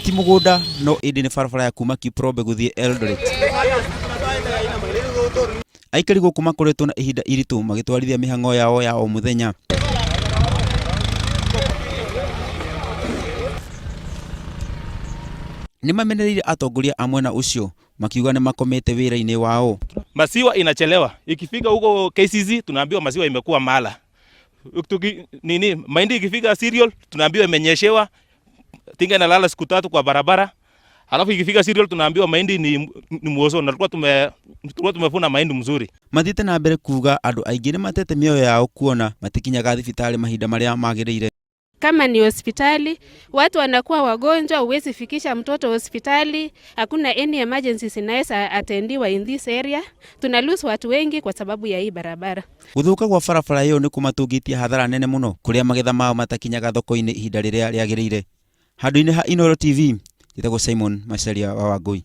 ti mugunda no indi ni barabara ya kuma Kiprobe guthie Eldoret. Aikari guku makoretwo na ihinda iritu magitwarithia mihango yao ya o muthenya. Ni mamenereire atongoria a mwena ucio makiuga ni makomete wira-ini wao. Masiwa inachelewa. Ikifika huko KCC tunaambiwa masiwa imekuwa mala. Mahindi ikifika cereal tunaambiwa imenyeshewa. Tinga inalala siku 3 kwa barabara. Halafu ikifika cereal tunaambiwa mahindi ni muozo na tulikuwa tumefuna mahindi mzuri. Mathite na mbere kuga andu aingi ni matete mioyo yao kuona matikinyaga thibitari mahinda maria magirire. Kama ni hospitali, watu wanakuwa wagonjwa, huwezi fikisha mtoto hospitali, hakuna any emergencies inaweza atendiwa in this area. Tuna lose watu wengi kwa sababu ya hii barabara. Guthuka kwa barabara iyo ni kumatungitie hathara nene muno kuria magetha mao matakinyaga thoko-ini ihinda riria riagirire. Handu-ini ha Inooro TV, njitagwo Simon Macharia wa Wangui.